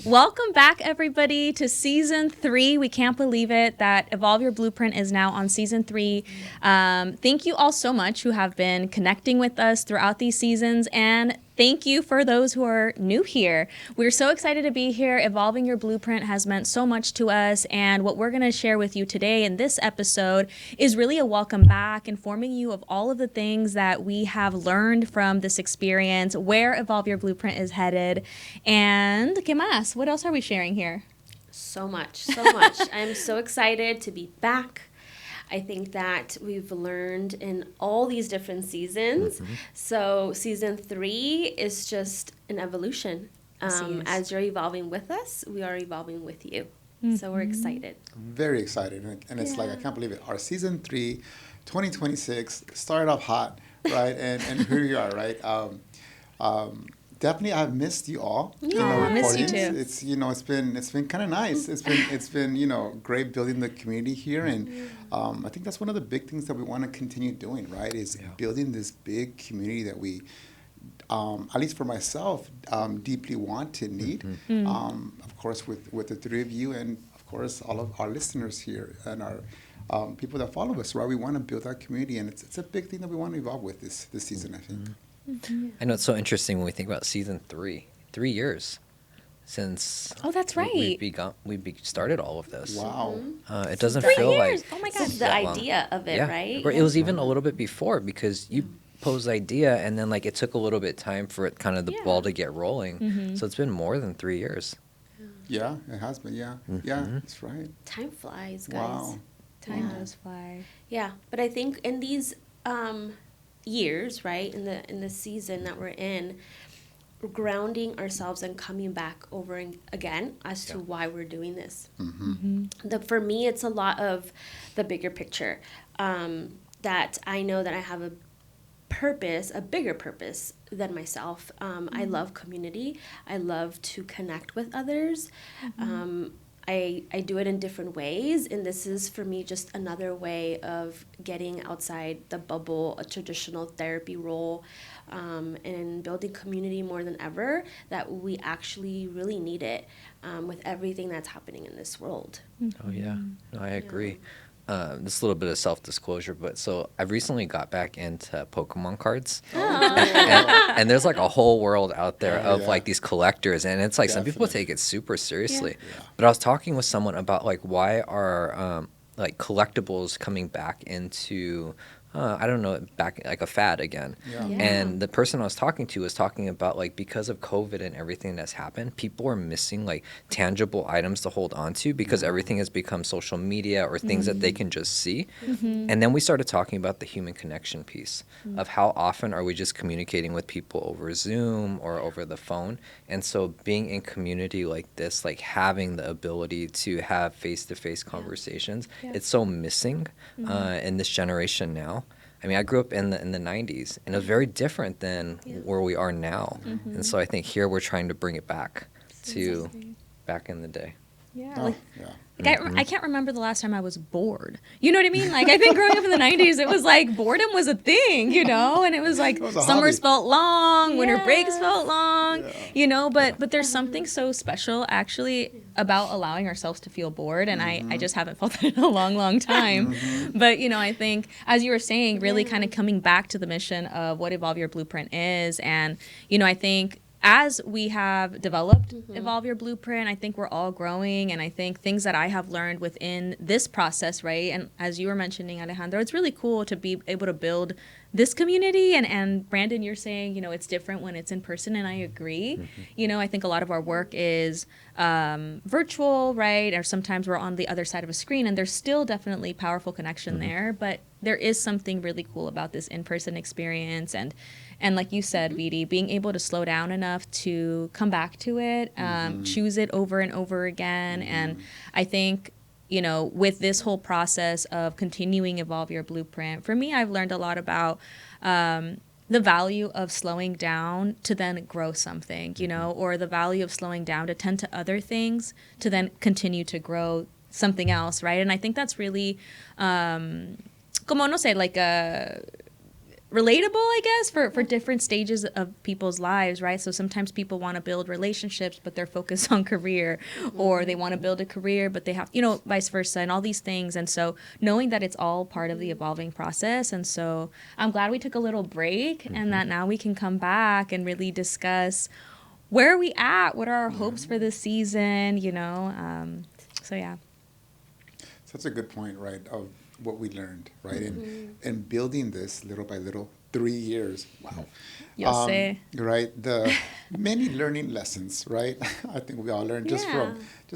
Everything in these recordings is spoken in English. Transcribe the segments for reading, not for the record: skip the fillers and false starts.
Welcome back, everybody, to season 3. We can't believe it that Evolve Your Blueprint is now on season 3. Thank you all so much who have been connecting with us throughout these seasons, and thank you for those who are new here. We're so excited to be here. Evolving Your Blueprint has meant so much to us, and what we're going to share with you today in this episode is really a welcome back, informing you of all of the things that we have learned from this experience, where Evolve Your Blueprint is headed, and ¿qué más? What else are we sharing here? So much, so much. I'm so excited to be back. I think that we've learned in all these different seasons. So season 3 is just an evolution. As you're evolving with us, we are evolving with you. So we're excited. Very excited. And it's like, I can't believe it. Our season 3, 2026, started off hot, right? And here you are, right? Definitely, I've missed you all. I miss you too. It's it's been kind of nice. It's been great building the community here, and I think that's one of the big things that we want to continue doing. Right, is building this big community that we, at least for myself, deeply want and need. Of course, with the 3 of you, and of course all of our listeners here and our people that follow us. Right, we want to build our community, and it's a big thing that we want to evolve with this season. I think. I know it's so interesting when we think about season 3. 3 years since. Oh, that's right. We started all of this. Wow. It doesn't 3 feel years. like. Oh my This God. is the idea of it, right? Or it was even a little bit before because you posed the idea and then like it took a little bit of time for it kind of the ball to get rolling. So it's been more than 3 years. Yeah, it has been. Yeah, yeah, that's right. Time flies, guys. Wow. Time does fly. Yeah, but I think in these years, right, in the season that we're in, we're grounding ourselves and coming back over again as to why we're doing this. For me, it's a lot of the bigger picture, that I know that I have a purpose, a bigger purpose than myself. I love community. I love to connect with others. I do it in different ways, and this is for me just another way of getting outside the bubble, a traditional therapy role, and building community more than ever, that we actually really need it with everything that's happening in this world. Oh, yeah. No, I agree. This is a little bit of self-disclosure, but so I recently got back into Pokemon cards. And there's like a whole world out there of like these collectors, and it's like some people take it super seriously. But I was talking with someone about like why are like collectibles coming back into I don't know, back like a fad again. And the person I was talking to was talking about like because of COVID and everything that's happened, people are missing like tangible items to hold on to because everything has become social media or things that they can just see. And then we started talking about the human connection piece of how often are we just communicating with people over Zoom or over the phone. And so being in community like this, like having the ability to have face-to-face conversations, it's so missing in this generation now. I mean, I grew up in the 90s, and it was very different than where we are now. And so I think here we're trying to bring it back to back in the day. Oh, yeah. Like I can't remember the last time I was bored. You know what I mean? Like, I think growing up in the 90s, it was like boredom was a thing, and it was like summers felt long, winter breaks felt long, but there's something so special actually about allowing ourselves to feel bored. And I just haven't felt that in a long, long time. But, I think, as you were saying, really kind of coming back to the mission of what Evolve Your Blueprint is. And, I think as we have developed Evolve Your Blueprint, I think we're all growing, and I think things that I have learned within this process, right? And as you were mentioning, Alejandro, it's really cool to be able to build this community, and Brandon, you're saying, it's different when it's in person, and I agree. I think a lot of our work is virtual, right? Or sometimes we're on the other side of a screen, and there's still definitely powerful connection there, but there is something really cool about this in-person experience, and like you said, Vidi, being able to slow down enough to come back to it, choose it over and over again. And I think, with this whole process of continuing Evolve Your Blueprint, for me, I've learned a lot about the value of slowing down to then grow something, or the value of slowing down to tend to other things to then continue to grow something else, right? And I think that's really, como no sé, like relatable, I guess, for different stages of people's lives, right? So sometimes people want to build relationships, but they're focused on career, or they want to build a career, but they have, you know, vice versa, and all these things. And so knowing that it's all part of the evolving process. And so I'm glad we took a little break and that now we can come back and really discuss where are we at, what are our hopes for this season, you know? So yeah. Such a good point, right, of what we learned, right? And building this little by little, 3 years, wow. Yo sé. Right, the many learning lessons, right? I think we all learned just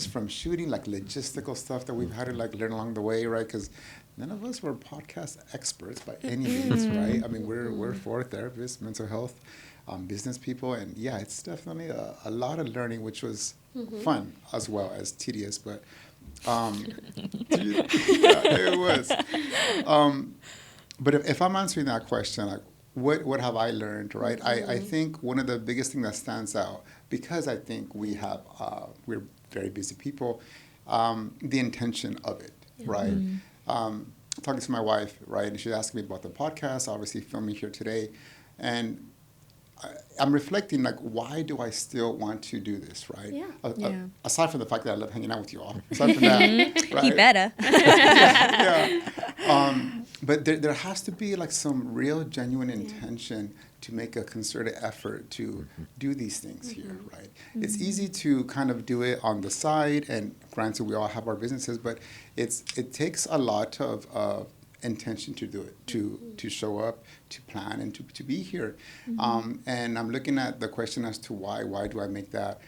from shooting, like logistical stuff that we've had to like learn along the way, right? Because none of us were podcast experts by any means, right? I mean, we're four therapists, mental health, business people, and yeah, it's definitely a lot of learning, which was fun as well as tedious, but yeah, it was. But if I'm answering that question, like, what have I learned, right? I think one of the biggest things that stands out, because I think we're very busy people, the intention of it, right? Talking to my wife, right, and she asked me about the podcast, obviously filming here today, and I'm reflecting, like, why do I still want to do this, right? Yeah. Aside from the fact that I love hanging out with you all. Aside from that, right? He better. But there has to be, like, some real, genuine intention to make a concerted effort to do these things here, right? It's easy to kind of do it on the side, and granted, we all have our businesses, but it takes a lot of intention to do it, to show up, to plan, and to be here. And I'm looking at the question as to why do I make that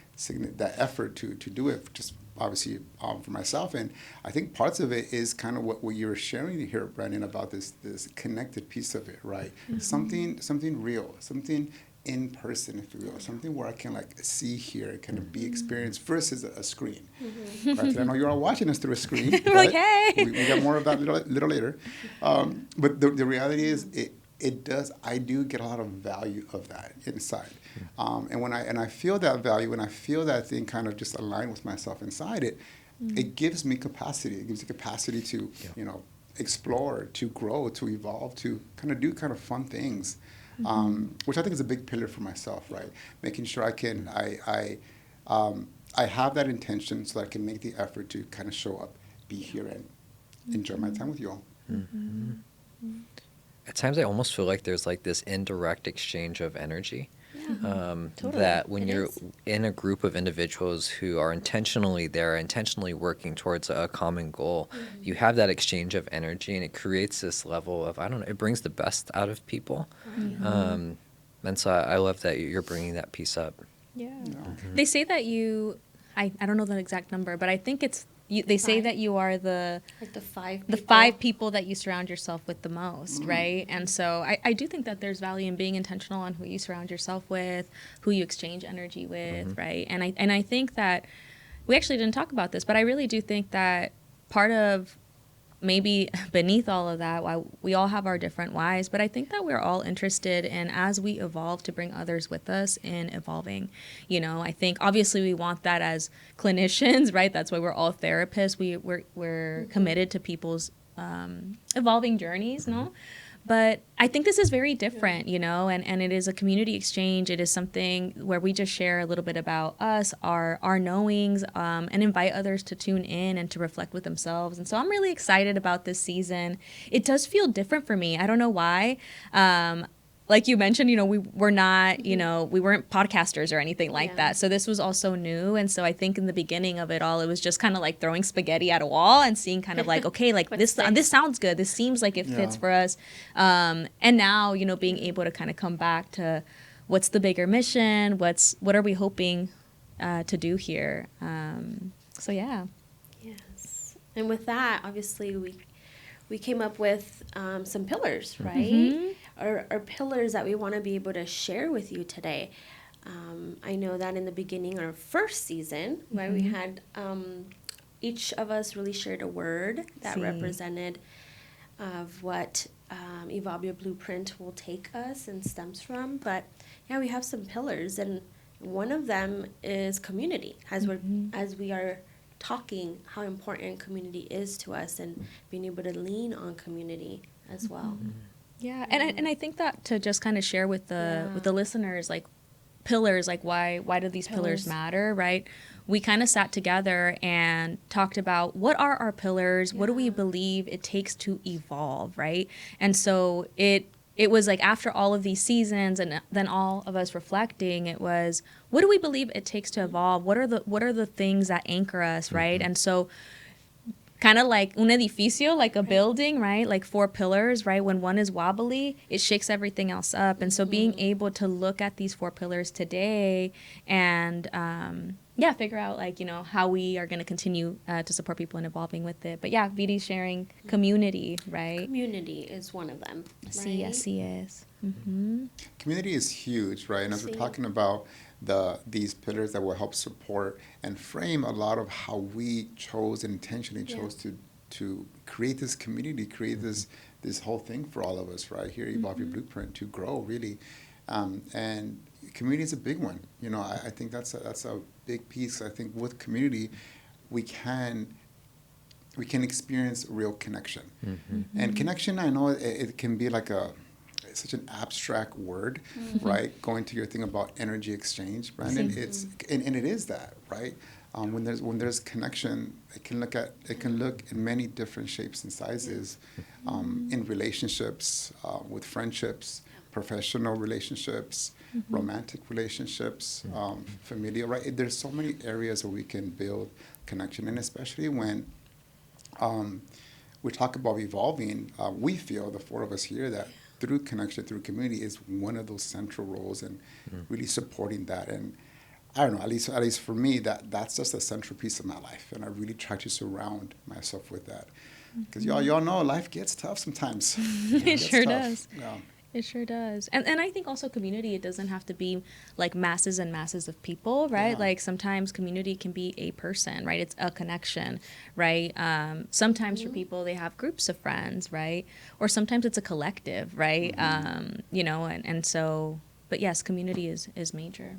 effort to do it, just obviously for myself. And I think parts of it is kind of what you were sharing here, Brandon, about this connected piece of it, right? Something real, something in person, if you will, something where I can like see here, kind of be experienced versus a screen. Right? I know you're all watching us through a screen. We're like, hey. We got more of that little later. But the reality is, I do get a lot of value of that inside. And when I feel that value, and I feel that thing kind of just align with myself inside it, it gives me capacity. It gives me capacity to, explore, to grow, to evolve, to kind of do kind of fun things. Which I think is a big pillar for myself, right? Making sure I have that intention so that I can make the effort to kind of show up, be here, and enjoy my time with you all. At times, I almost feel like there's like this indirect exchange of energy. Totally. That when you're is. in a group of individuals who are intentionally there, intentionally working towards a common goal, you have that exchange of energy, and it creates this level of, I don't know, it brings the best out of people. And so I love that you're bringing that piece up. Yeah. They say that I don't know the exact number, but I think it's, they say that you are the five people that you surround yourself with the most, right? And so I do think that there's value in being intentional on who you surround yourself with, who you exchange energy with, right? And I think that we actually didn't talk about this, but I really do think that part of maybe beneath all of that, why we all have our different whys, but I think that we're all interested in, as we evolve, to bring others with us in evolving. I think obviously we want that as clinicians, right? That's why we're all therapists. We're committed to people's evolving journeys, no? But I think this is very different, and it is a community exchange. It is something where we just share a little bit about us, our knowings, and invite others to tune in and to reflect with themselves. And so I'm really excited about this season. It does feel different for me. I don't know why. Like you mentioned, we were not, we weren't podcasters or anything like that. So this was also new. And so I think in the beginning of it all, it was just kind of like throwing spaghetti at a wall and seeing kind of like, okay, like this sounds good. This seems like it fits for us. And now, being able to kind of come back to what's the bigger mission? What are we hoping to do here? So yeah. Yes. And with that, obviously we came up with some pillars, right? Our pillars that we want to be able to share with you today. I know that in the beginning, our first season, right, we had each of us really shared a word that represented of what Evolve Blueprint will take us and stems from. But yeah, we have some pillars, and one of them is community. As we are talking how important community is to us, and being able to lean on community as well. Yeah, and I think that to just kind of share with the listeners, like pillars, like why do these pillars matter, right? We kind of sat together and talked about what are our pillars, what do we believe it takes to evolve, right? And so it was like after all of these seasons and then all of us reflecting, it was what do we believe it takes to evolve? What are the things that anchor us, right? And so kind of like un edificio, like a building, right? Like 4 pillars, right? When one is wobbly, it shakes everything else up. And so being able to look at these 4 pillars today and, figure out like, you know, how we are going to continue to support people and evolving with it. But yeah, VD's sharing community, right? Community is one of them. Sí, Right? así es. Mm-hmm. Community is huge, right? And as we're talking about these pillars that will help support and frame a lot of how we chose and intentionally chose to create this community, create this whole thing for all of us, right? Here, Evolve Your Blueprint, to grow really. And community is a big one. You know, I think that's a big piece. I think with community, we can experience real connection. And connection, I know it can be like such an abstract word, right? Going to your thing about energy exchange, Brandon. It's and it is that, right? When there's connection, it can look in many different shapes and sizes, in relationships, with friendships, professional relationships, romantic relationships, familial, right? There's so many areas where we can build connection, and especially when we talk about evolving, we feel, the 4 of us here, that through connection, through community is one of those central roles, and really supporting that. And I don't know, at least for me, that's just a central piece of my life, and I really try to surround myself with that. Because y'all know life gets tough sometimes. It sure does. Yeah. It sure does. And I think also community, it doesn't have to be like masses and masses of people, right? Yeah. Like sometimes community can be a person, right? It's a connection, right? Sometimes for people, they have groups of friends, right? Or sometimes it's a collective, right? You know, and so, but yes, community is major.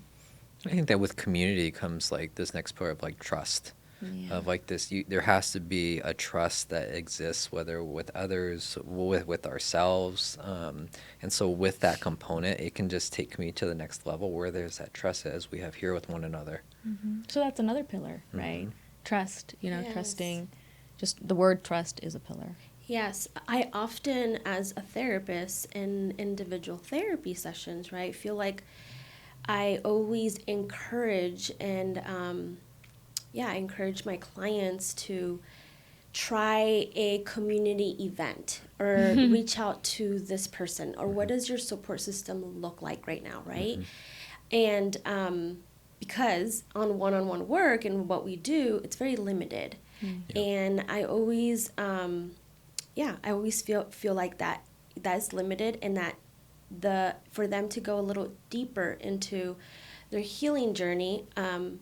I think that with community comes like this next pillar of like trust. Yeah. Of like this, there has to be a trust that exists, whether with others, with ourselves, and so with that component, it can just take me to the next level where there's that trust as we have here with one another. So that's another pillar, right? Trust, you know, Yes. trusting. Just the word trust is a pillar. Yes, I often, as a therapist in individual therapy sessions, right, feel like I always encourage and encourage my clients to try a community event or reach out to this person, or what does your support system look like right now, right? And because on one-on-one work and what we do, it's very limited. And I always feel like that's limited, and that for them to go a little deeper into their healing journey,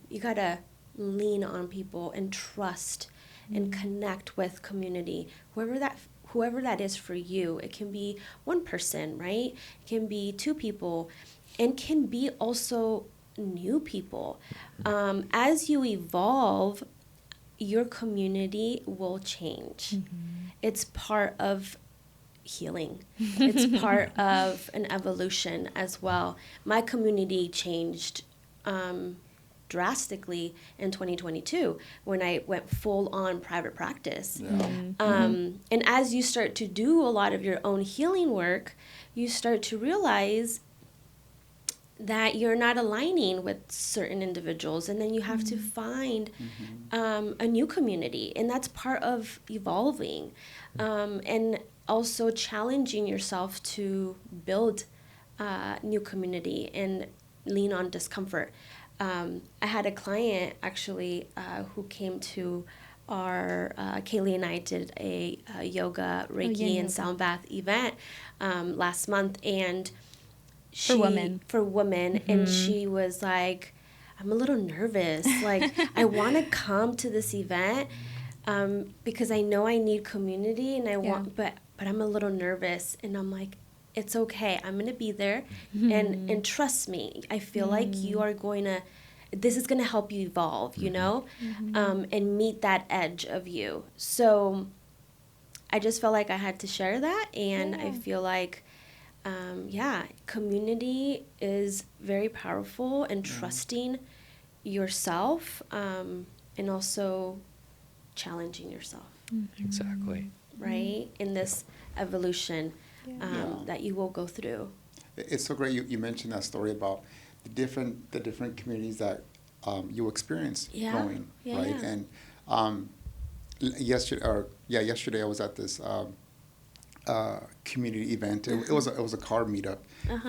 you gotta lean on people and trust and connect with community, whoever that is for you. It can be one person, right? It can be 2 people, and can be also new people. As you evolve, your community will change. It's part of healing. It's part of an evolution as well. My community changed drastically in 2022 when I went full on private practice. And as you start to do a lot of your own healing work, you start to realize that you're not aligning with certain individuals, and then you have to find a new community, and that's part of evolving, and also challenging yourself to build new community and lean on discomfort. I had a client actually who came to our Kaylee and I did a yoga, Reiki, and sound bath event last month, and For women. and she was like, I'm a little nervous. Like, I want to come to this event because I know I need community, and I want, but I'm a little nervous. And I'm like, it's okay. I'm going to be there, and trust me. I feel like you are going to, this is going to help you evolve, you know, and meet that edge of you. So I just felt like I had to share that, and I feel like, community is very powerful, and trusting yourself, and also challenging yourself. Exactly. Right? In this evolution that you will go through. It's so great you mentioned that story about the different communities that you experience growing, right? Yeah. And yesterday I was at this community event. It was a car meetup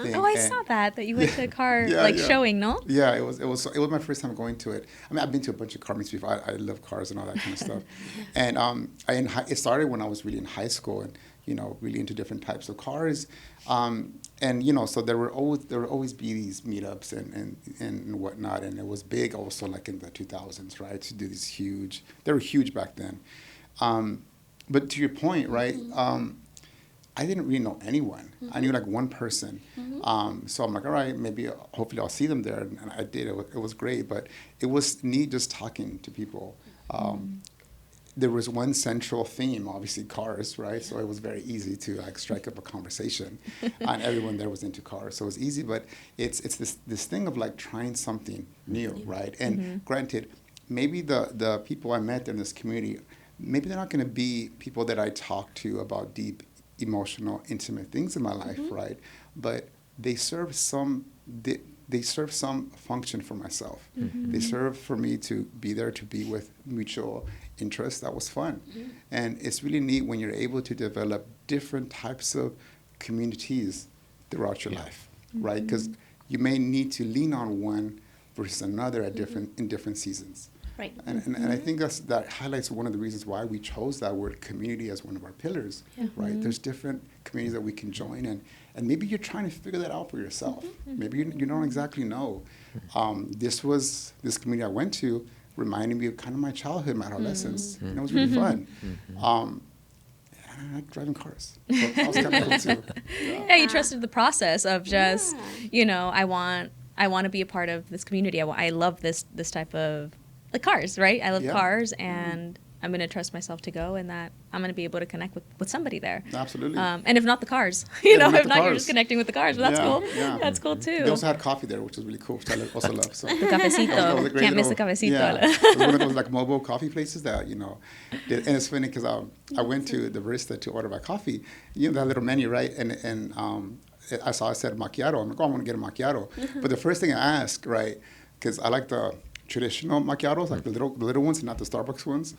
thing. Oh, I saw that you went to a car showing, no? Yeah, it was my first time going to it. I mean, I've been to a bunch of car meets before. I love cars and all that kind of stuff. And it started when I was really in high school, and really into different types of cars. And so there would always be these meetups and whatnot, and it was big also like in the 2000s, right? To do these they were huge back then. But to your point, right? I didn't really know anyone. I knew like one person. So I'm like, all right, hopefully I'll see them there. And I did. It was great, but it was neat just talking to people. There was one central theme, obviously cars, right? So it was very easy to like strike up a conversation, and everyone there was into cars, so it was easy. But it's this thing of like trying something new, right? And granted, maybe the people I met in this community, maybe they're not going to be people that I talk to about deep, emotional, intimate things in my life, right? But they serve some function for myself. They serve for me to be there, to be with mutual interest. That was fun. And it's really neat when you're able to develop different types of communities throughout your life, right? Because you may need to lean on one versus another in different seasons. Right. And I think that highlights one of the reasons why we chose that word community as one of our pillars, right? There's different communities that we can join in. And maybe you're trying to figure that out for yourself. Maybe you don't exactly know. This community I went to reminded me of kind of my childhood, my adolescence. It was really fun. And I like driving cars. So that was kind of cool too. Yeah, you trusted the process of just, I want to be a part of this community. I love this type of cars, right? I love cars, and I'm going to trust myself to go, and that I'm going to be able to connect with somebody there. Absolutely. And if not the cars, if if not cars. you're just connecting with the cars. But that's cool. Yeah. That's cool too. They also had coffee there, which was really cool, which I also love. So. The cafecito. Can't miss the cafecito. Yeah. It was one of those like mobile coffee places that, and it's funny because I went to the barista to order my coffee, that little menu, right? And I said macchiato. I'm like, I want to get a macchiato. But the first thing I asked, right, because I like the traditional macchiatos, like the little ones, not the Starbucks ones.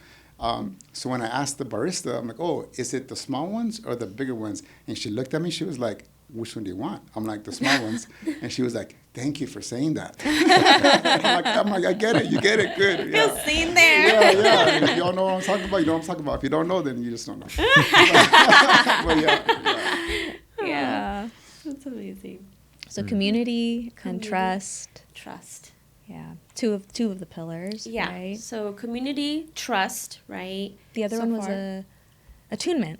So when I asked the barista, I'm like, oh, is it the small ones or the bigger ones? And she looked at me, she was like, which one do you want? I'm like, the small ones. And she was like, thank you for saying that. I'm like, I get it. You get it. Good. Yeah. Feel seen there. Yeah. If y'all know what I'm talking about, you know what I'm talking about. If you don't know, then you just don't know. But Yeah. That's amazing. So community and trust. Trust. Yeah. Two of the pillars. Yeah. Right? So community, trust, right? The other one was attunement,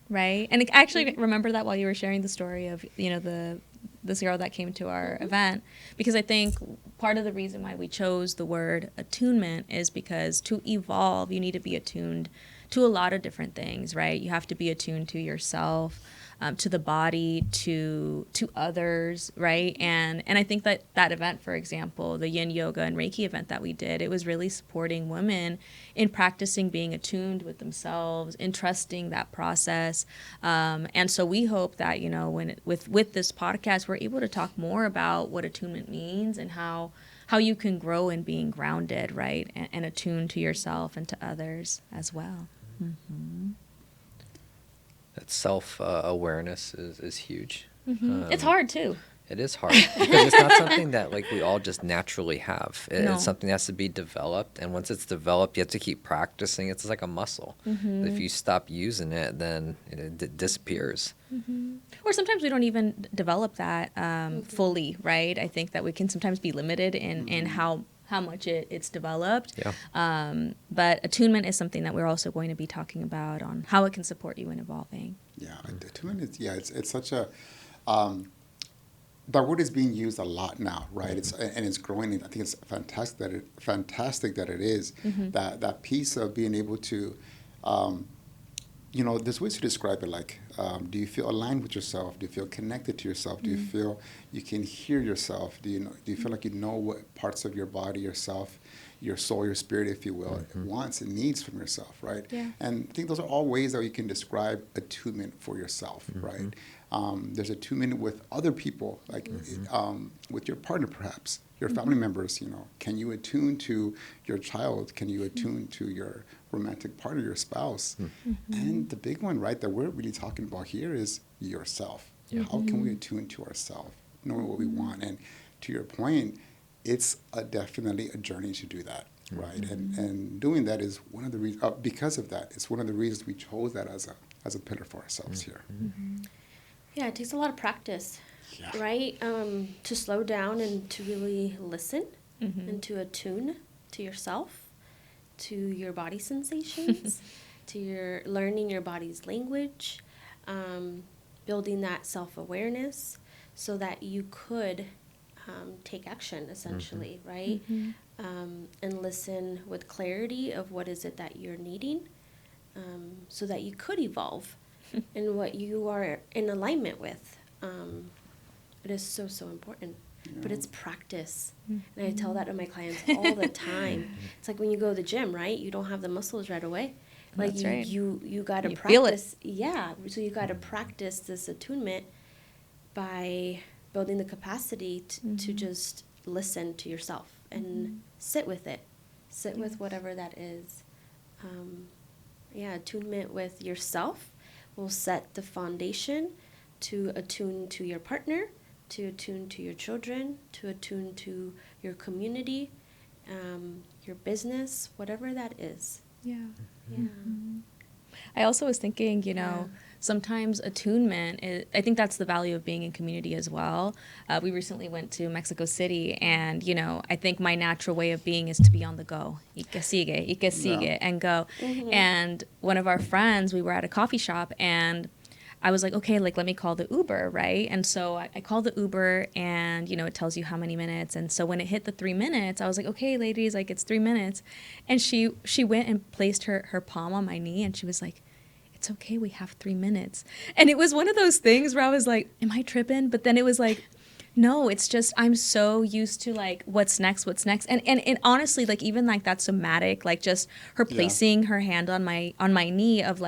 right? And I actually remember that while you were sharing the story of, this girl that came to our event, because I think part of the reason why we chose the word attunement is because to evolve, you need to be attuned to a lot of different things, right? You have to be attuned to yourself, to the body, to others, right? And I think that event, for example, the Yin Yoga and Reiki event that we did, it was really supporting women in practicing being attuned with themselves, in trusting that process. And so we hope that, with this podcast, we're able to talk more about what attunement means and how you can grow in being grounded, right? And attuned to yourself and to others as well. That self-awareness is huge. It's hard too. It is hard because it's not something that we all just naturally have. It's something that has to be developed, and once it's developed, you have to keep practicing. It's like a muscle. If you stop using it, then it disappears. Or sometimes we don't even develop that fully, right? I think that we can sometimes be limited in how much it's developed. Yeah. But attunement is something that we're also going to be talking about on how it can support you in evolving. Yeah, attunement is, it's such a, that word is being used a lot now, right? It's growing. I think it's fantastic that it is. That piece of being able to there's ways to describe it. Like, do you feel aligned with yourself? Do you feel connected to yourself? Do you feel you can hear yourself? Do you feel like you know what parts of your body, yourself, your soul, your spirit, if you will, wants and needs from yourself, right? Yeah. And I think those are all ways that you can describe attunement for yourself, right? There's attunement with other people, like with your partner, perhaps, your family members. Can you attune to your child? Can you attune to your romantic partner, your spouse? And the big one, right, that we're really talking about here is yourself. How can we attune to ourselves, knowing what we want? And to your point, it's definitely a journey to do that, right? And doing that is one of the reasons. Because of that, it's one of the reasons we chose that as a pillar for ourselves here. Yeah, it takes a lot of practice, right? To slow down and to really listen and to attune to yourself, to your body sensations, to your learning your body's language, building that self-awareness so that you could take action, essentially, right? And listen with clarity of what is it that you're needing, so that you could evolve in what you are in alignment with. It is so, so important. But it's practice. And I tell that to my clients all the time. It's like when you go to the gym, right? You don't have the muscles right away. Like That's right. you got to feel it. practice. Yeah. So you got to practice this attunement by building the capacity to just listen to yourself and sit with it. Sit with whatever that is. Attunement with yourself will set the foundation to attune to your partner, to attune to your children, to attune to your community, your business, whatever that is. Yeah. Yeah. I also was thinking, sometimes attunement I think that's the value of being in community as well. We recently went to Mexico City, and, I think my natural way of being is to be on the go. Y que sigue, and go. And one of our friends, we were at a coffee shop, and I was like, okay, let me call the Uber, right? And so I called the Uber, and, it tells you how many minutes. And so when it hit the 3 minutes, I was like, okay, ladies, it's 3 minutes. And she went and placed her palm on my knee, and she was like, it's okay, we have 3 minutes. And it was one of those things where I was like, am I tripping? But then it was like, no, it's just, I'm so used to what's next. And honestly, even that somatic, just her placing her hand on my knee of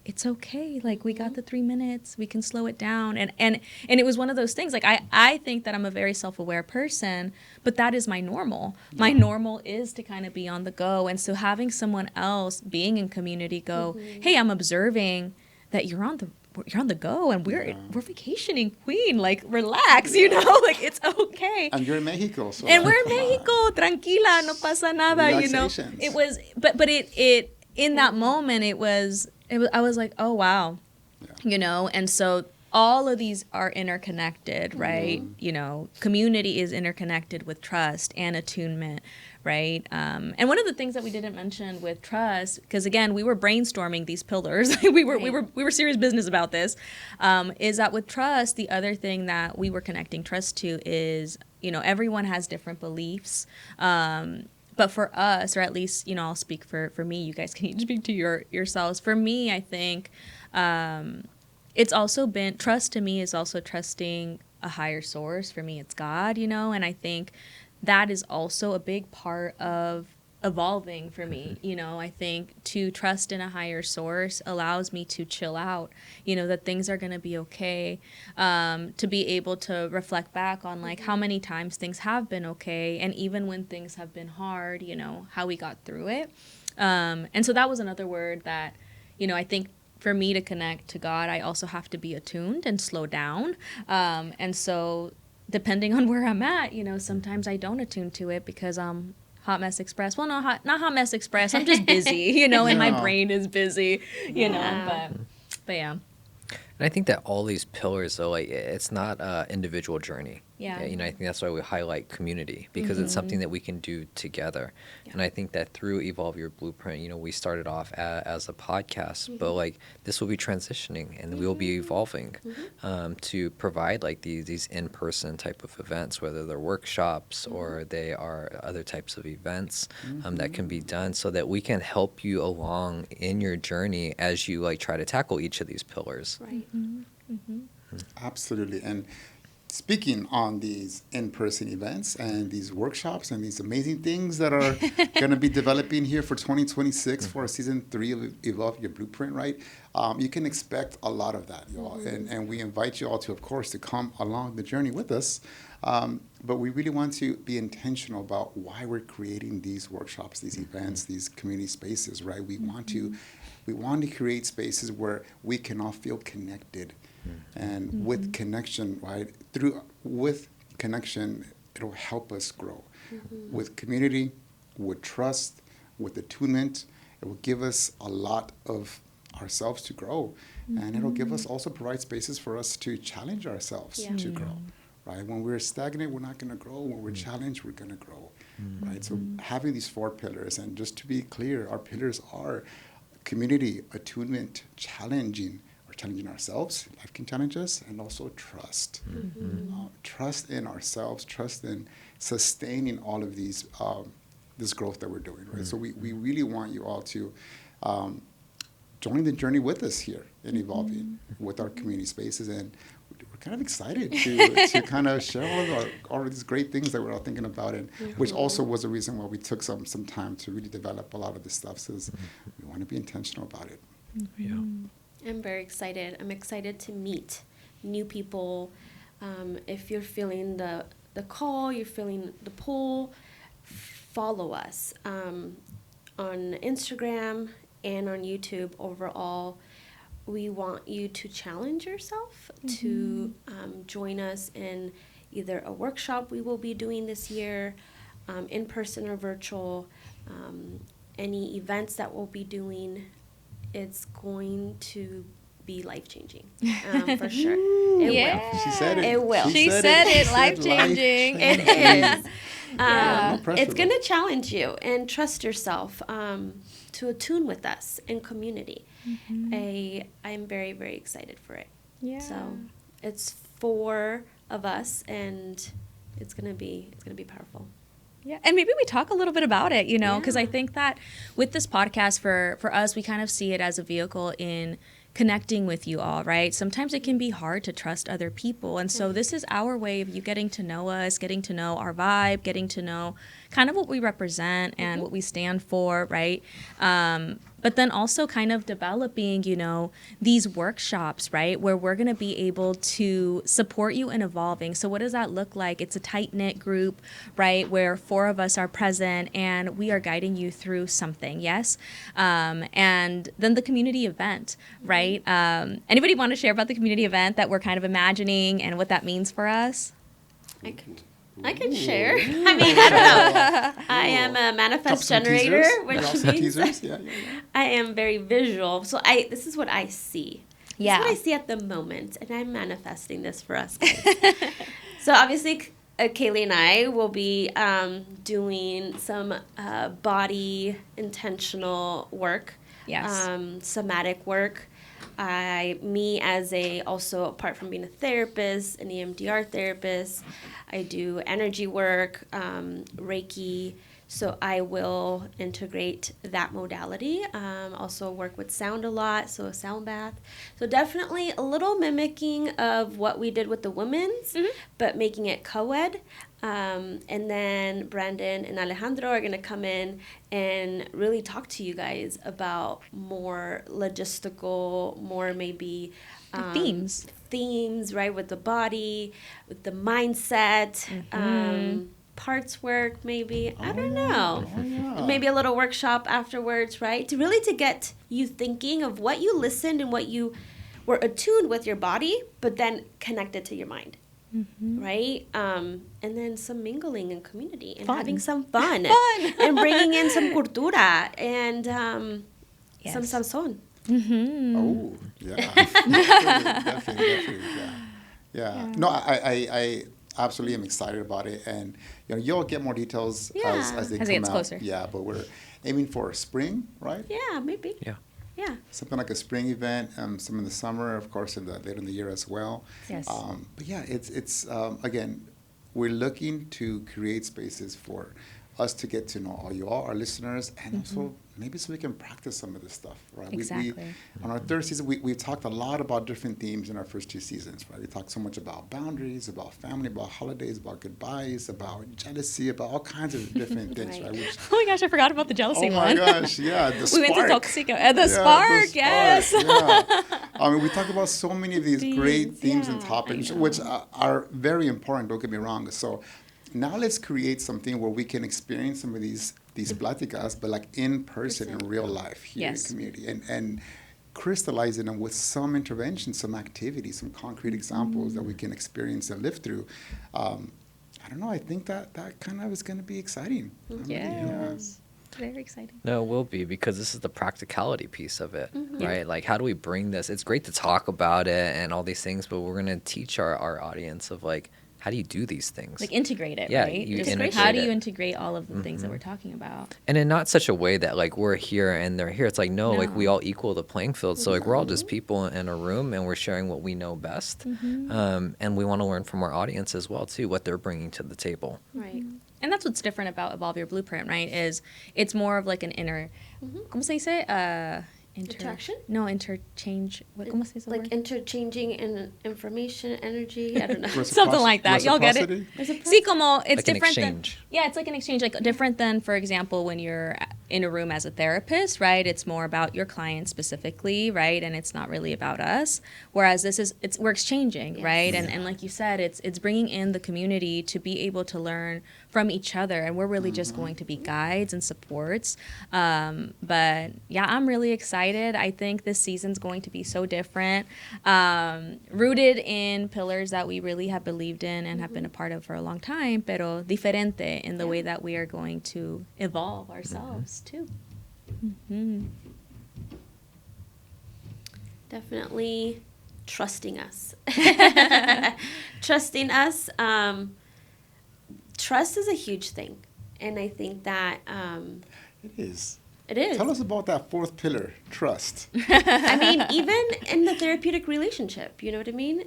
it's okay. We got the 3 minutes. We can slow it down. And it was one of those things. I think that I'm a very self-aware person, but that is my normal. My normal is to kind of be on the go. And so having someone else being in community go, hey, I'm observing that you're on the go, and we're vacationing, queen. Relax, it's okay. And you're in Mexico, so and we're in Mexico, tranquila, no pasa nada. It was, but it in that moment, it was. I was like, oh, wow, and so all of these are interconnected, right? Community is interconnected with trust and attunement, right? And one of the things that we didn't mention with trust, because again, we were brainstorming these pillars, we were serious business about this, is that with trust, the other thing that we were connecting trust to is, everyone has different beliefs. But for us, or at least, I'll speak for me, you guys can each speak to yourselves. For me, I think it's also been, trust to me is also trusting a higher source. For me, it's God, and I think that is also a big part of evolving for me. I think to trust in a higher source allows me to chill out, that things are going to be okay, to be able to reflect back on how many times things have been okay, and even when things have been hard, how we got through it. And so that was another word that, I think for me to connect to God, I also have to be attuned and slow down. And so depending on where I'm at, sometimes I don't attune to it because Hot Mess Express. Well, no, not Hot Mess Express. I'm just busy, and my brain is busy, but yeah. And I think that all these pillars, though, it's not an individual journey. Yeah. You know, I think that's why we highlight community, because it's something that we can do together. Yeah. And I think that through Evolve Your Blueprint, you know, we started off as a podcast, but like this will be transitioning and we'll be evolving to provide like these in-person type of events, whether they're workshops or they are other types of events that can be done, so that we can help you along in your journey as you like try to tackle each of these pillars. Right. Absolutely. And speaking on these in-person events and these workshops and these amazing things that are going to be developing here for 2026 for season 3 of Evolve Your Blueprint, right? You can expect a lot of that, y'all. And we invite you all to, of course, to come along the journey with us. But we really want to be intentional about why we're creating these workshops, these events, these community spaces, right? We want to create spaces where we can all feel connected. And with connection, right? With connection, it'll help us grow. With community, with trust, with attunement, it will give us a lot of ourselves to grow. And it'll give us also provide spaces for us to challenge ourselves to grow. Right? When we're stagnant, we're not going to grow. When we're challenged, we're going to grow. Right? So having these 4 pillars, and just to be clear, our pillars are community, attunement, challenging ourselves, life can challenge us, and also trust. Trust in ourselves, trust in sustaining all of these, this growth that we're doing, right? So we really want you all to join the journey with us here in Evolving with our community spaces, and we're kind of excited to kind of share all of these great things that we're all thinking about, and which also was the reason why we took some time to really develop a lot of this stuff, because we want to be intentional about it. Yeah. I'm very excited. I'm excited to meet new people. If you're feeling the call, you're feeling the pull, follow us on Instagram and on YouTube. Overall, we want you to challenge yourself to join us in either a workshop we will be doing this year, in person or virtual, any events that we'll be doing. It's going to be life-changing, for sure. It will. She said it. It will. She said it, life-changing. It is. No pressure, It's going to challenge you, and trust yourself to attune with us in community. I'm very, very excited for it. Yeah. So it's 4 of us, and it's going to be powerful. Yeah, and maybe we talk a little bit about it, you know, because Yeah. I think that with this podcast, for us, we kind of see it as a vehicle in connecting with you all, right? Sometimes it can be hard to trust other people. And so this is our way of you getting to know us, getting to know our vibe, getting to know kind of what we represent and what we stand for, right? But then also kind of developing, you know, these workshops, right, where we're going to be able to support you in evolving. So what does that look like? It's a tight-knit group, right, where 4 of us are present and we are guiding you through something, yes? And then the community event, right? Anybody want to share about the community event that we're kind of imagining and what that means for us? I can share. I mean, I don't know. I am a manifest generator, which means I am very visual. So this is what I see. Yeah. This is what I see at the moment, and I'm manifesting this for us guys. So obviously, Kaylee and I will be doing some body intentional work. Yes. Somatic work. Also apart from being a therapist, an EMDR therapist, I do energy work, Reiki. So I will integrate that modality. Also work with sound a lot, so a sound bath. So definitely a little mimicking of what we did with the women's, but making it co-ed. And then Brandon and Alejandro are going to come in and really talk to you guys about more logistical, more maybe themes, right, with the body, with the mindset, parts work maybe. I don't know. Maybe a little workshop afterwards, right? To get you thinking of what you listened and what you were attuned with your body, but then connected to your mind. Right? And then some mingling in community and having some fun. And bringing in some cultura and some sazón. Oh, yeah. Definitely, yeah. No, I absolutely am excited about it, and you'll get more details as they As come it gets out. closer. Yeah, but we're aiming for spring, right? Yeah, maybe. Yeah. Yeah. Something like a spring event, some in the summer, of course, later in the year as well. Yes. But yeah, it's again, we're looking to create spaces for us to get to know all you all, our listeners, and also maybe so we can practice some of this stuff, right? Exactly. On our third season, we talked a lot about different themes in our first 2 seasons, right? We talked so much about boundaries, about family, about holidays, about goodbyes, about jealousy, about all kinds of different things, right? Right. Which, Oh my gosh, I forgot about the jealousy oh one. my gosh, yeah, the We spark. went to Toxico. The Yeah, spark, yes. yeah. I mean, we talk about so many of these great Themes, themes and yeah, topics, I know. which are very important, don't get me wrong. So now let's create something where we can experience some of these pláticas, but like in person, in real life here Yes. in the community. And crystallizing them with some intervention, some activity, some concrete examples that we can experience and live through. I don't know, I think that kind of is going to be exciting. Yes. Very exciting. No, it will be, because this is the practicality piece of it, right? Like, how do we bring this? It's great to talk about it and all these things, but we're going to teach our audience of, like, how do you do these things? Like integrate it, Yeah, right? you Just integrate how do it. you integrate all of the things that we're talking about? And in not such a way that, like, we're here and they're here. It's like, no, like, we all equal the playing field. So, like, we're all just people in a room, and we're sharing what we know best. And we want to learn from our audience as well, too, what they're bringing to the table. Right. And that's what's different about Evolve Your Blueprint, right? Is it's more of like an inner, ¿cómo se dice? Interaction? No, interchange. ¿Cómo se dice the Like word? interchanging in information, energy. I don't know. Something like that. Y'all get it? Reciprocity? Sí, como it's Like an different than exchange. yeah, it's like an exchange, like different than, for example, when you're in a room as a therapist, right? It's more about your client specifically, right? And it's not really about us. Whereas we're exchanging, Yes. right? And like you said, it's bringing in the community to be able to learn from each other, and we're really just going to be guides and supports. But yeah, I'm really excited. I think this season's going to be so different, rooted in pillars that we really have believed in and have been a part of for a long time, pero diferente in the way that we are going to evolve ourselves too. Definitely trusting us. Trusting us. Trust is a huge thing. And I think that It is. it is. Tell us about that fourth pillar, trust. I mean, even in the therapeutic relationship, you know what I mean?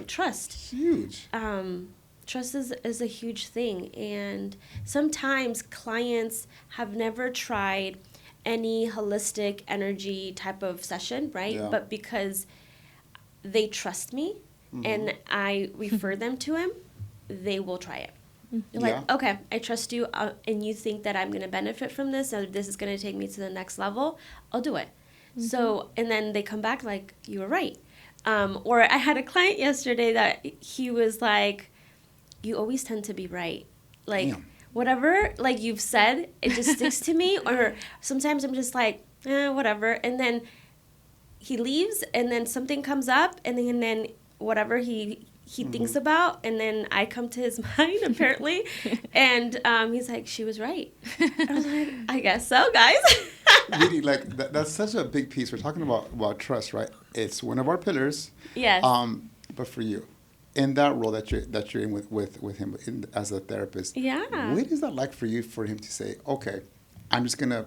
Trust. Huge. Trust is a huge thing. And sometimes clients have never tried any holistic energy type of session, right? Yeah. But because they trust me and I refer them to him, they will try it. You're like, Yeah. okay, I trust you, and you think that I'm going to benefit from this, or this is going to take me to the next level, I'll do it. So, and then they come back like, you were right. Or I had a client yesterday that he was like, you always tend to be right. Like, Damn. whatever, like you've said, it just sticks to me. Or sometimes I'm just like, whatever. And then he leaves, and then something comes up, and then whatever he thinks about, and then I come to his mind, apparently, and he's like, she was right. I was like, I guess so, guys. Really, like that's such a big piece. We're talking about trust, right? It's one of our pillars. Yes. But for you, in that role that you're in with him as a therapist, Yeah. what is that like for you, for him to say, okay, I'm just gonna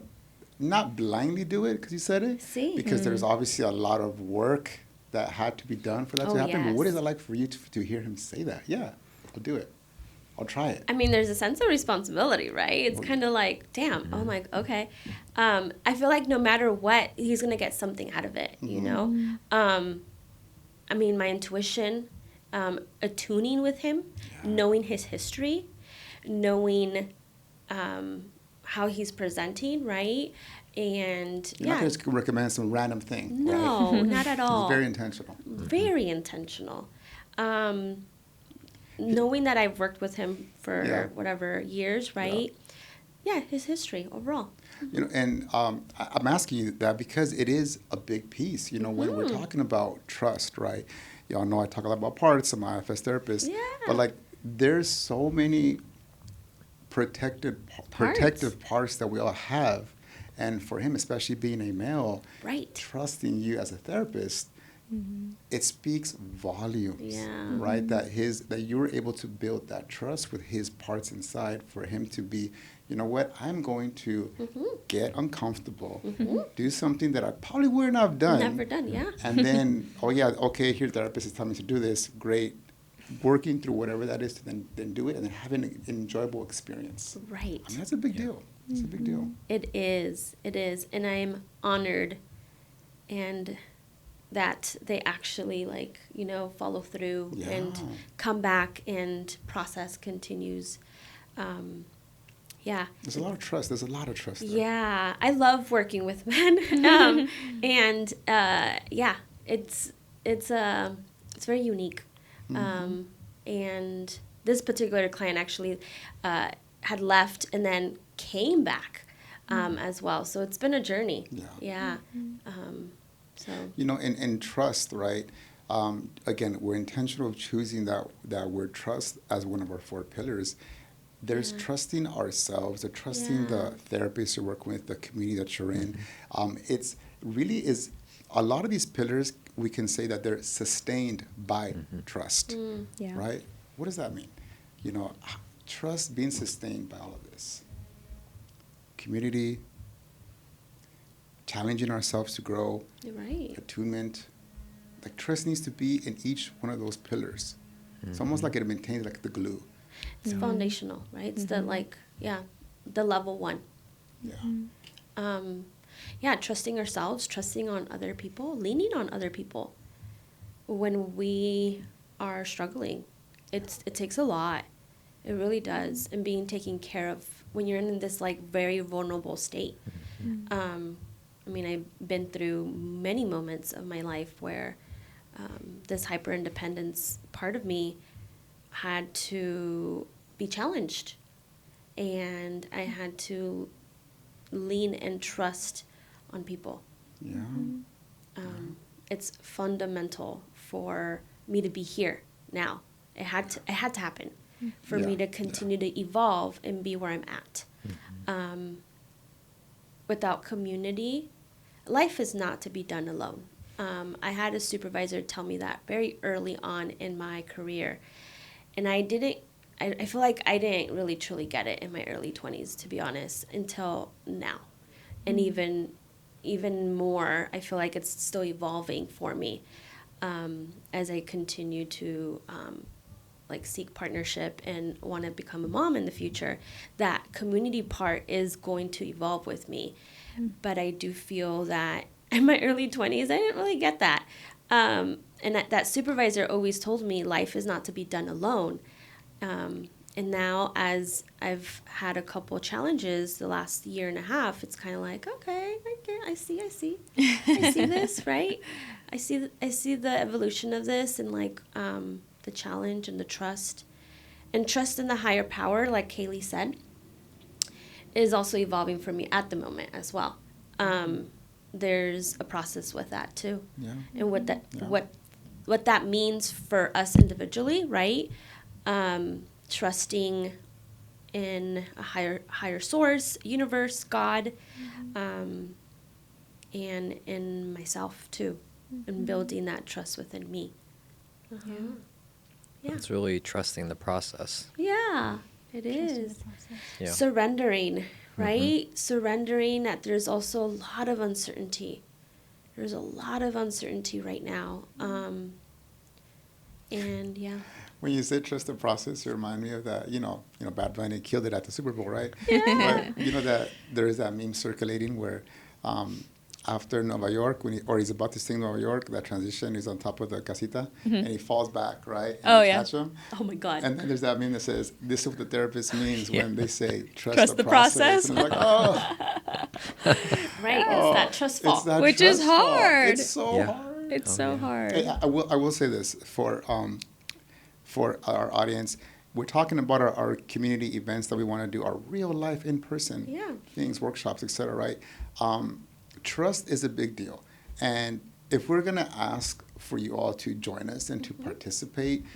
not blindly do it because you said it, Sí. because there's obviously a lot of work that had to be done for that Oh, to happen. But what yes. is it like for you to hear him say that? Yeah, I'll do it. I'll try it. I mean, there's a sense of responsibility, right? It's kind of like, damn, oh my, okay. I feel like no matter what, he's going to get something out of it, you know? I mean, my intuition, attuning with him, knowing his history, knowing how he's presenting, right? And You're not just recommend some random thing, no, right? not at all. It's very intentional. Very intentional. Knowing that I've worked with him for Yeah. whatever years, right? Yeah, his history overall. You know, and I'm asking you that because it is a big piece. You know, when we're talking about trust, right? Y'all know I talk a lot about parts. I'm an IFS therapist. Yeah. But like, there's so many protective parts that we all have, and for him, especially being a male, Right. trusting you as a therapist, it speaks volumes, Yeah. right? That you were able to build that trust with his parts inside for him to be, you know what, I'm going to get uncomfortable, do something that I probably wouldn't have done. Never done, yeah. And then, oh yeah, okay, here the therapist is telling me to do this. Great. Working through whatever that is to then do it and then having an enjoyable experience. Right. I mean, that's a big deal. It's a big deal. It is. It is. And I'm honored and that they actually follow through and Yeah. come back and process continues. Yeah. There's a lot of trust. There's a lot of trust there. Yeah. I love working with men. And yeah, it's very unique. And this particular client actually had left and then came back as well. So it's been a journey. Yeah. So You know, and trust, right? Again, we're intentional of choosing that word trust as one of our 4 pillars. There's trusting ourselves, or trusting the therapist you're working with, the community that you're in. It's really is a lot of these pillars, we can say that they're sustained by trust, Yeah. right? What does that mean? You know, trust being sustained by all of this. Community, challenging ourselves to grow, you're right. attunement. Like trust needs to be in each one of those pillars. It's almost like it maintains like the glue. It's foundational, right? It's the the level 1. Yeah. Yeah, trusting ourselves, trusting on other people, leaning on other people when we are struggling. It takes a lot. It really does. And being taken care of when you're in this very vulnerable state. I mean, I've been through many moments of my life where this hyper independence part of me had to be challenged, and I had to lean and trust on people. Yeah. It's fundamental for me to be here now. It had to happen for me Yeah, to continue to evolve and be where I'm at. Without community, life is not to be done alone. I had a supervisor tell me that very early on in my career, and I feel like I didn't really truly get it in my early 20s, to be honest, until now. And even more, I feel like it's still evolving for me as I continue to seek partnership and want to become a mom in the future. That community part is going to evolve with me. But I do feel that in my early 20s, I didn't really get that. And that supervisor always told me life is not to be done alone. And now, as I've had a couple challenges the last year and a half, it's kind of like, okay, I see this, right? I see the evolution of this, and the challenge and the trust in the higher power, like Kaylee said, is also evolving for me at the moment as well. There's a process with that too, and what that means for us individually, right? Trusting in a higher source, universe, God, and in myself too, and building that trust within me. Yeah. It's really trusting the process. Yeah, it is. Yeah. Surrendering, right? Surrendering that there's also a lot of uncertainty. There's a lot of uncertainty right now. And yeah. When you say trust the process, you remind me of that, Bad Bunny killed it at the Super Bowl, right? Yeah. But you know that there is that meme circulating where after Nueva York, he's about to sing Nueva York, that transition, he's on top of the casita, and he falls back, right? And they catch him. Oh my God. And then there's that meme that says, this is what the therapist means when they say, trust the process. And I'm like, oh. Right, it's that trust fall. Which is hard. It's so hard. It's so hard. Hey, I will say this for our audience. We're talking about our community events that we want to do, our real life in person things, workshops, etc. Right? Trust is a big deal, and if we're gonna ask for you all to join us and to participate,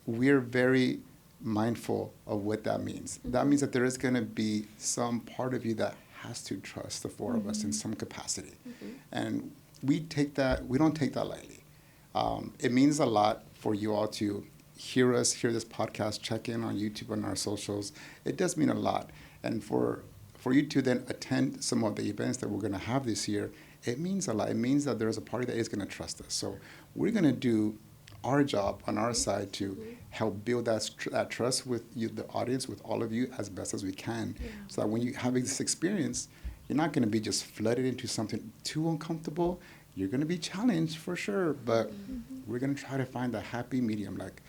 we're very mindful of what that means. That means that there is gonna be some part of you that has to trust the 4 of us in some capacity, and we don't take that lightly. It means a lot for you all to hear us, hear this podcast, check in on YouTube and our socials. It does mean a lot. And for you to then attend some of the events that we're going to have this year, it means a lot. It means that there's a party that is going to trust us. So we're going to do our job on our side to help build that trust with you, the audience, with all of you as best as we can. So that when you have this experience, you're not going to be just flooded into something too uncomfortable. You're going to be challenged for sure, but we're going to try to find a happy medium, like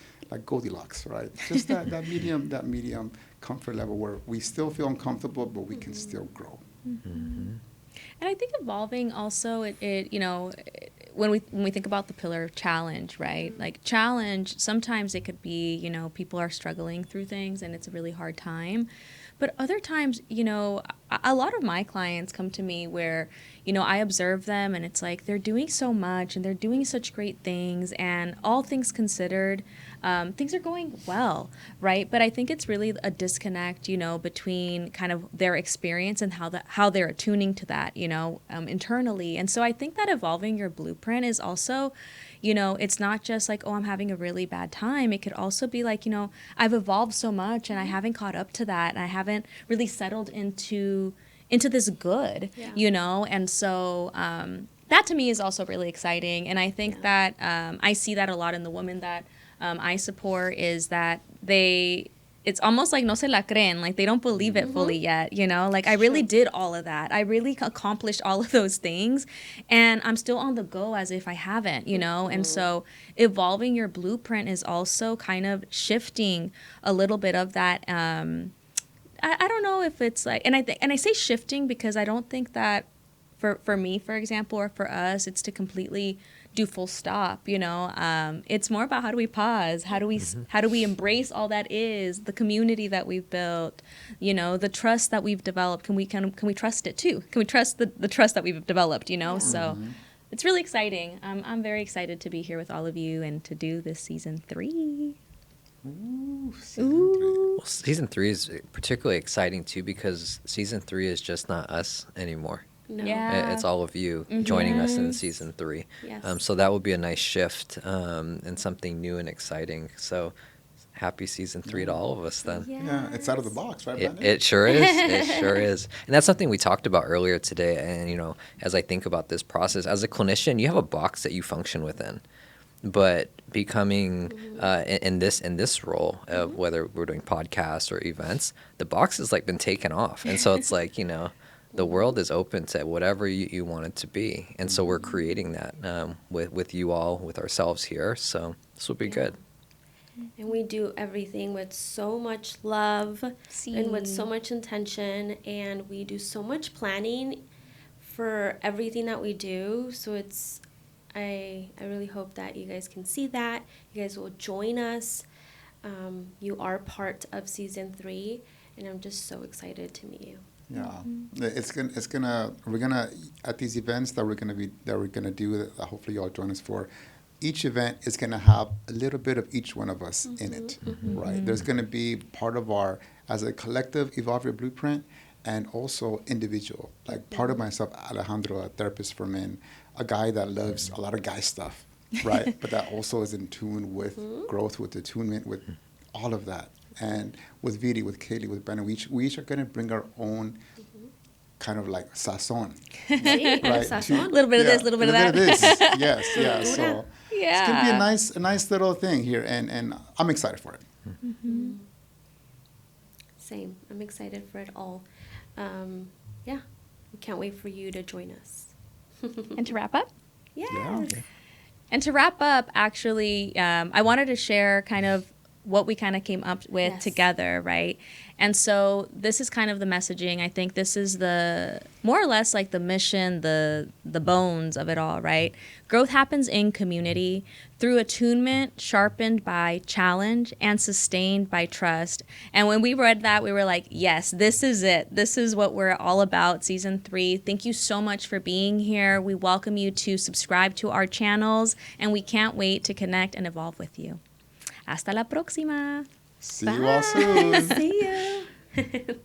Goldilocks, right? Just that medium comfort level where we still feel uncomfortable, but we can still grow. And I think evolving also, when we think about the pillar of challenge, right? Like challenge, sometimes it could be, people are struggling through things and it's a really hard time. But other times, a lot of my clients come to me where, I observe them and it's like they're doing so much and they're doing such great things, and all things considered, things are going well, right? But I think it's really a disconnect, between kind of their experience and how they're attuning to that, internally. And so I think that evolving your blueprint is also, it's not just like, oh, I'm having a really bad time. It could also be like, I've evolved so much and I haven't caught up to that, and I haven't really settled into this good, And so that to me is also really exciting. And I think that I see that a lot in the women that I support, is that it's almost like no se la creen, like they don't believe it fully yet, like I really did all of that. I really accomplished all of those things and I'm still on the go as if I haven't, And so evolving your blueprint is also kind of shifting a little bit of that. I don't know if it's like, and I say shifting because I don't think that for me, for example, or for us, it's to completely do full stop, it's more about how do we pause, how do we embrace all that is the community that we've built, the trust that we've developed. Can we trust it too? Can we trust the trust that we've developed, So it's really exciting. I'm very excited to be here with all of you and to do this season 3. Well, season 3 is particularly exciting too because season 3 is just not us anymore. No. Yeah. It's all of you joining us in season 3. Yes. So that will be a nice shift and something new and exciting. So happy season 3 to all of us then. Yeah, it's out of the box, right? It sure is. It sure is. And that's something we talked about earlier today. And, as I think about this process, as a clinician, you have a box that you function within. But becoming in this role, whether we're doing podcasts or events, the box has been taken off. And so it's like, the world is open to whatever you want it to be. And so we're creating that with you all, with ourselves here. So this will be good. And we do everything with so much love and with so much intention. And we do so much planning for everything that we do. So I really hope that you guys can see that. You guys will join us. You are part of season 3. And I'm just so excited to meet you. Yeah, we're gonna at these events that we're gonna do. Hopefully, y'all join us for. Each event is gonna have a little bit of each one of us in it, right? There's gonna be part of our as a collective Evolve Your Blueprint, and also individual. Like part of myself, Alejandro, a therapist for men, a guy that loves a lot of guy stuff, right? But that also is in tune with growth, with attunement, with all of that. And with Vidi, with Kaylee, with Brandon, we each are going to bring our own kind of like sazon. Right? A little bit of this, a little bit of that. Yes, yeah. So it's going to be a nice little thing here, and I'm excited for it. Same. I'm excited for it all. We can't wait for you to join us. And to wrap up? Yes. Yeah. And to wrap up, actually, I wanted to share kind of what we kind of came up with together, right? And so this is kind of the messaging. I think this is the more or less like the mission, the bones of it all, right? Growth happens in community through attunement, sharpened by challenge, and sustained by trust. And when we read that, we were like, yes, this is it. This is what we're all about, season 3. Thank you so much for being here. We welcome you to subscribe to our channels, and we can't wait to connect and evolve with you. Hasta la próxima. See you all soon. See you.